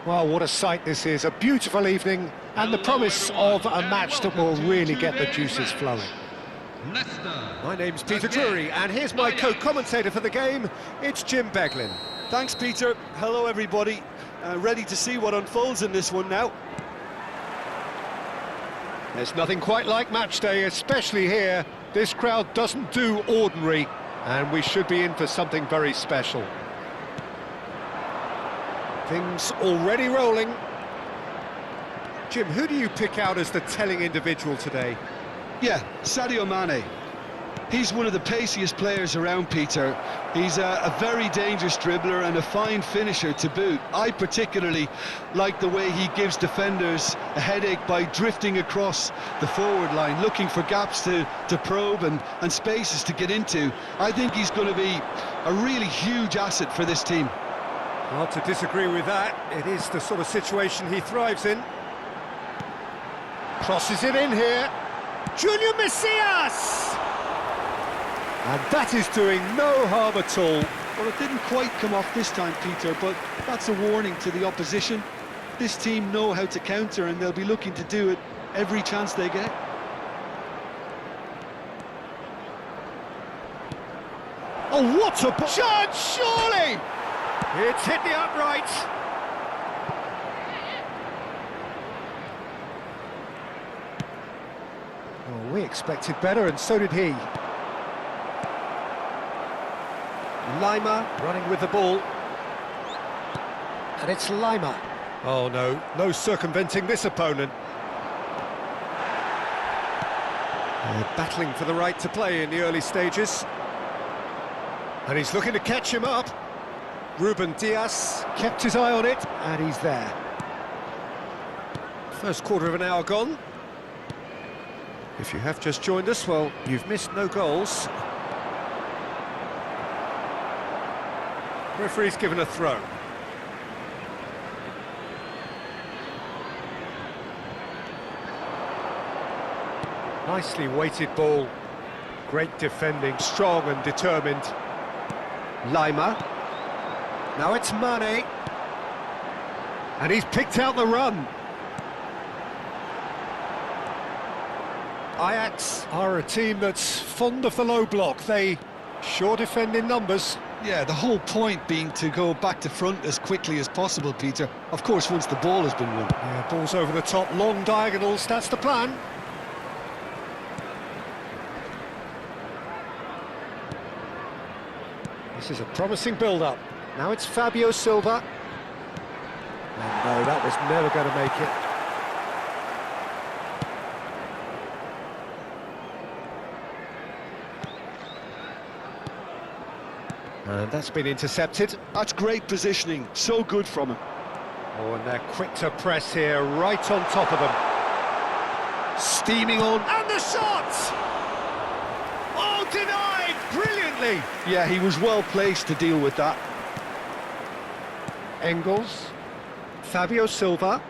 Well, what a sight this is, a beautiful evening, and the promise of a match that will really get the juices flowing. My name's Peter Drury, and here's my co-commentator for the game, it's Jim Beglin. Thanks, Peter. Hello, everybody. Ready to see what unfolds in this one now. There's nothing quite like match day, especially here. This crowd doesn't do ordinary, and we should be in for something very special. Things already rolling. Jim, who do you pick out as the telling individual today? Yeah, Sadio Mane. He's one of the paciest players around, Peter. He's a very dangerous dribbler and a fine finisher to boot. I particularly like the way he gives defenders a headache by drifting across the forward line, looking for gaps to probe and spaces to get into. I think he's going to be a really huge asset for this team. Hard to disagree with that. It is the sort of situation he thrives in. Crosses it in here. Junior Messias! And that is doing no harm at all. Well, it didn't quite come off this time, Peter, but that's a warning to the opposition. This team know how to counter, and they'll be looking to do it every chance they get. Oh, what a chance, surely! It's hit the upright. Oh, we expected better, and so did he. Lima running with the ball. And it's Lima. Oh no, no circumventing this opponent. They're battling for the right to play in the early stages. And he's looking to catch him up. Ruben Dias kept his eye on it, And he's there. first quarter of an hour gone. If you have just joined us, well, you've missed no goals. Referee's given a throw. Nicely weighted ball. Great defending, strong and determined. Lima. Now it's Mane. And he's picked out the run. Ajax are a team that's fond of the low block. They sure defend in numbers. Yeah, the whole point being to go back to front as quickly as possible, Peter. Of course, once the ball has been won. Yeah, ball's over the top, long diagonals, that's the plan. This is a promising build-up. Now it's Fabio Silva. And no, that was never going to make it. And that's been intercepted. That's great positioning, so good from him. Oh, and they're quick to press here, right on top of them. Steaming on, and the shot! Oh, denied brilliantly! Yeah, he was well placed to deal with that. Engels. Fabio Silva.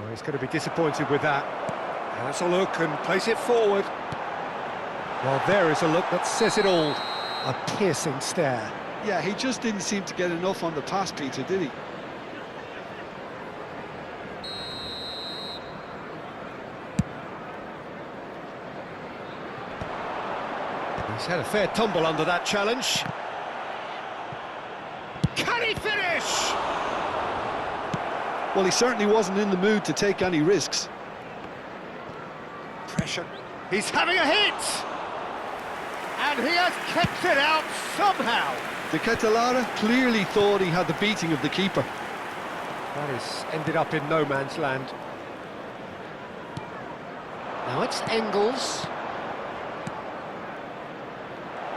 Oh, he's going to be disappointed with that. Has a look and place it forward. Well, there is a look that says it all. A piercing stare. Yeah, he just didn't seem to get enough on the pass, Peter, did he? He's had a fair tumble under that challenge. Can he finish? Well, he certainly wasn't in the mood to take any risks. Pressure. He's having a hit! And he has kept it out somehow. De Ketelaere clearly thought he had the beating of the keeper. That has ended up in no man's land. Now it's Engels.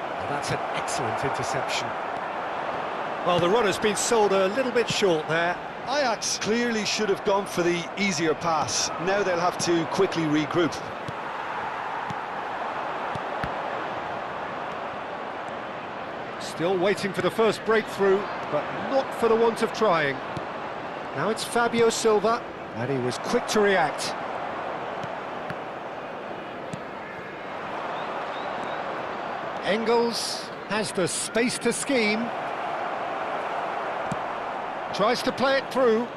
Oh, that's an excellent interception. Well, the run has been sold a little bit short there. Ajax clearly should have gone for the easier pass. Now they'll have to quickly regroup. Still waiting for the first breakthrough, but not for the want of trying. Now it's Fabio Silva. And he was quick to react. Engels has the space to scheme. Tries to play it through.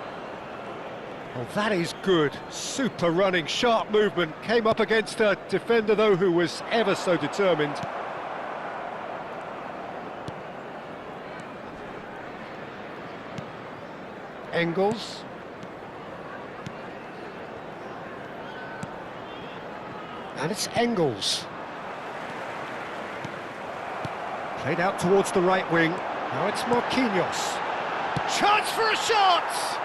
Well, that is good. Super running, sharp movement. Came up against a defender, though, who was ever so determined. Engels. And it's Engels. Played out towards the right wing. Now it's Marquinhos. Chance for a shot!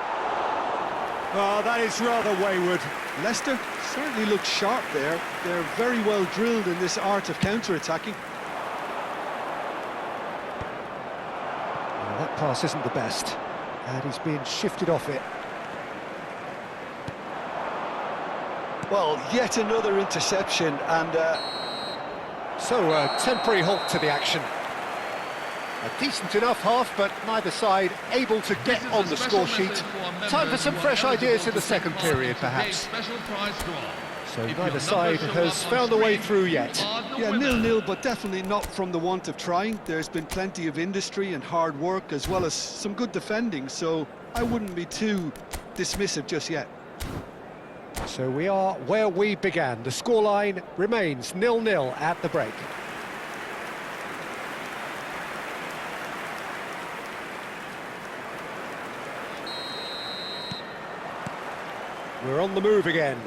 Oh, that is rather wayward. Leicester certainly look sharp there. They're very well drilled in this art of counter-attacking. Well, that pass isn't the best, and he's being shifted off it. Well, yet another interception, and So a temporary halt to the action. A decent enough half, but neither side able to get on the score sheet. Time for some fresh ideas in the second period, perhaps. So neither side has found the way through yet. yeah, 0-0, but definitely not from the want of trying. There's been plenty of industry and hard work, as well as some good defending, so I wouldn't be too dismissive just yet. So we are where we began. The scoreline remains 0-0 at the break. We're on the move again.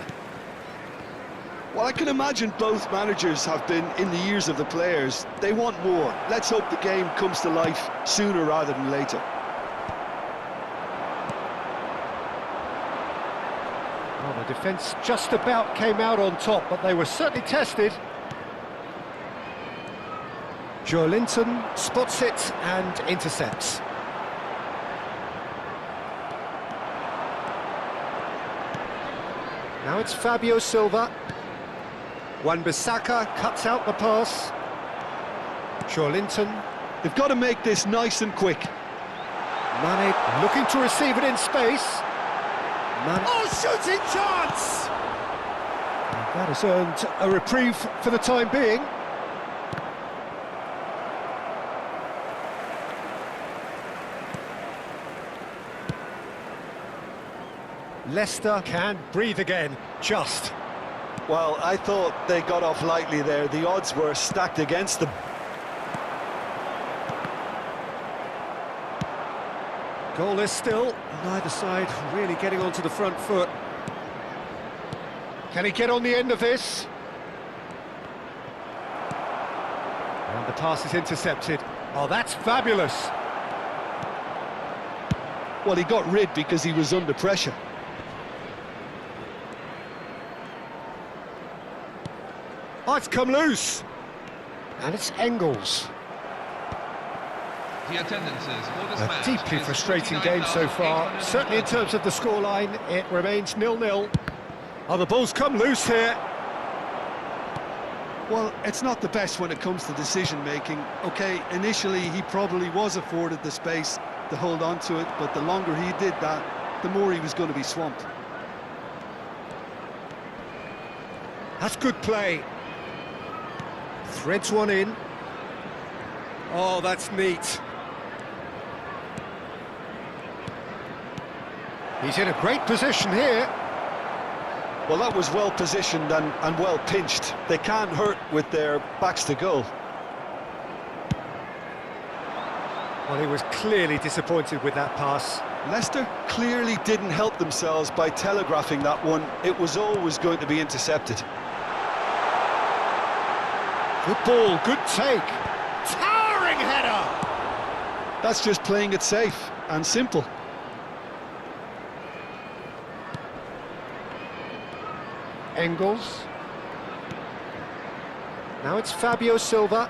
Well, I can imagine both managers have been in the ears of the players. They want more. Let's hope the game comes to life sooner rather than later. Well, the defence just about came out on top, but they were certainly tested. Joelinton spots it and intercepts. Now it's Fabio Silva. Wan-Bissaka cuts out the pass. Joelinton. They've got to make this nice and quick. Mane looking to receive it in space. Mane. Oh, shooting chance! That has earned a reprieve for the time being. Leicester can breathe again, just. Well, I thought they got off lightly there. The odds were stacked against them. Goalless still, neither side really getting onto the front foot. Can he get on the end of this? And the pass is intercepted. Oh, that's fabulous. Well, he got rid because he was under pressure. Oh, it's come loose. And it's Engels. The attendances for this match A deeply is frustrating game so far. Certainly in terms of the scoreline, it remains 0-0. Oh, the ball's come loose here. Well, it's not the best when it comes to decision-making. OK, initially he probably was afforded the space to hold on to it, but the longer he did that, the more he was going to be swamped. That's good play. Threads one in. Oh, that's neat. He's in a great position here. Well, that was well positioned and well pinched. They can't hurt with their backs to goal. Well, he was clearly disappointed with that pass. Leicester clearly didn't help themselves by telegraphing that one. It was always going to be intercepted. Good ball, good take. Towering header! That's just playing it safe and simple. Engels. Now it's Fabio Silva.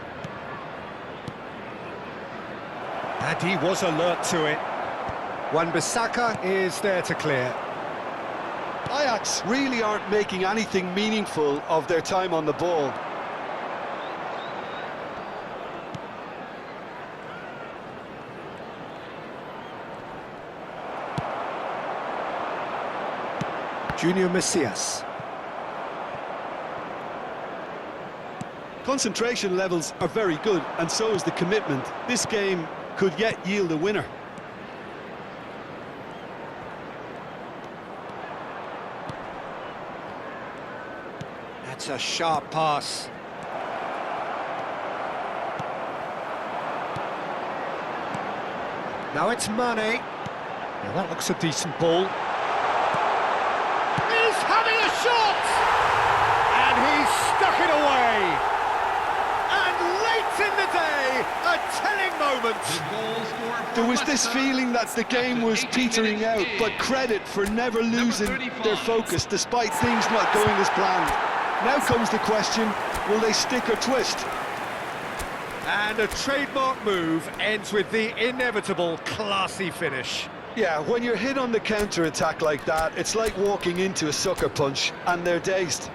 And he was alert to it. Wan-Bissaka is there to clear. Ajax really aren't making anything meaningful of their time on the ball. Junior Messias. Concentration levels are very good, and so is the commitment. This game could yet yield a winner. That's a sharp pass. Now it's Mane. Now that looks a decent ball. He's having a shot! And he's stuck it away! And late in the day, a telling moment. There was this feeling that the game was petering out, but credit for never losing their focus despite things not going as planned. Now comes the question, will they stick or twist? And a trademark move ends with the inevitable classy finish. Yeah, when you're hit on the counter-attack like that, it's like walking into a sucker punch, and they're dazed.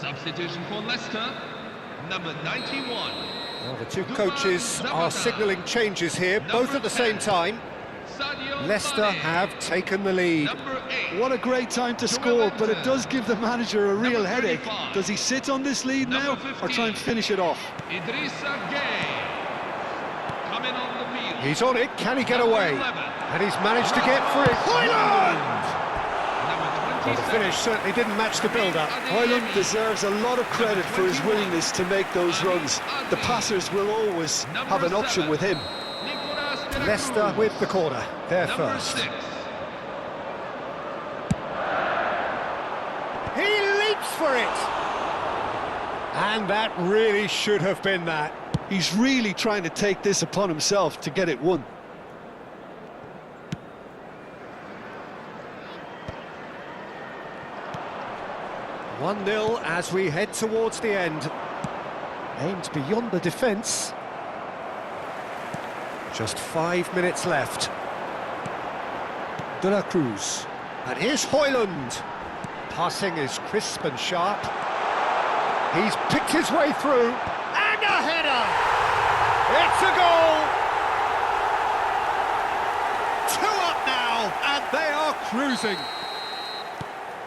Substitution for Leicester, number 91. Well, the two coaches are signalling changes here, both at the same time. Leicester have taken the lead. What a great time to score, but it does give the manager a real headache. Does he sit on this lead now, or try and finish it off? Coming on the field. He's on it, can he get away? And he's managed to get free. Højlund! Well, the finish certainly didn't match the build-up. Højlund deserves a lot of credit for his willingness to make those runs. The passers will always have an option with him. Leicester with the corner, they're first. He leaps for it! And that really should have been that. He's really trying to take this upon himself to get it won. One-nil as we head towards the end. Aimed beyond the defence. Just 5 minutes left. De la Cruz. And here's Højlund. Passing is crisp and sharp. He's picked his way through. And a header! It's a goal! 2 up now, and they are cruising.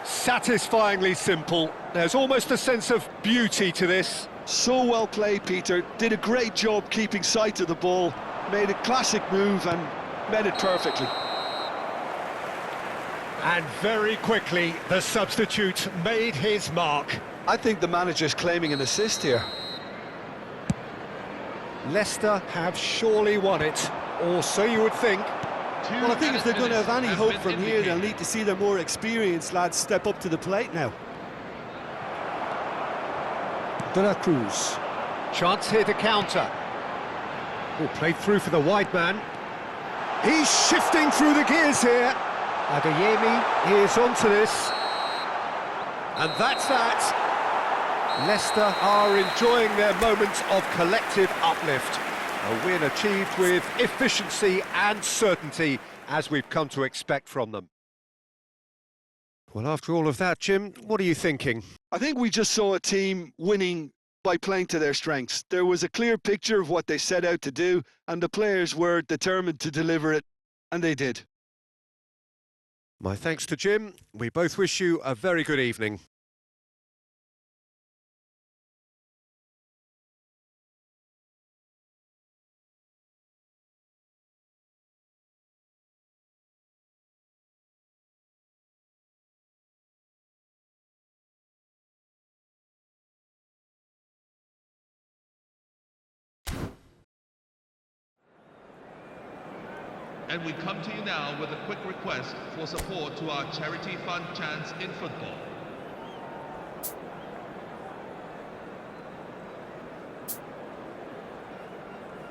Satisfyingly simple. There's almost a sense of beauty to this. So well played, Peter. Did a great job keeping sight of the ball. Made a classic move and made it perfectly. And very quickly, the substitute made his mark. I think the manager's claiming an assist here. Leicester have surely won it, or so you would think. Well, I think if they're going to have any hope from here, they'll need to see their more experienced lads step up to the plate now. De la Cruz. Chance here to counter. Oh, played through for the wide man. He's shifting through the gears here. Adeyemi is onto this. And that's that. Leicester are enjoying their moment of collective uplift. A win achieved with efficiency and certainty, as we've come to expect from them. Well, after all of that, Jim, what are you thinking? I think we just saw a team winning by playing to their strengths. There was a clear picture of what they set out to do, and the players were determined to deliver it, and they did. My thanks to Jim. We both wish you a very good evening. And we come to you now with a quick request for support to our charity fund Chance in Football.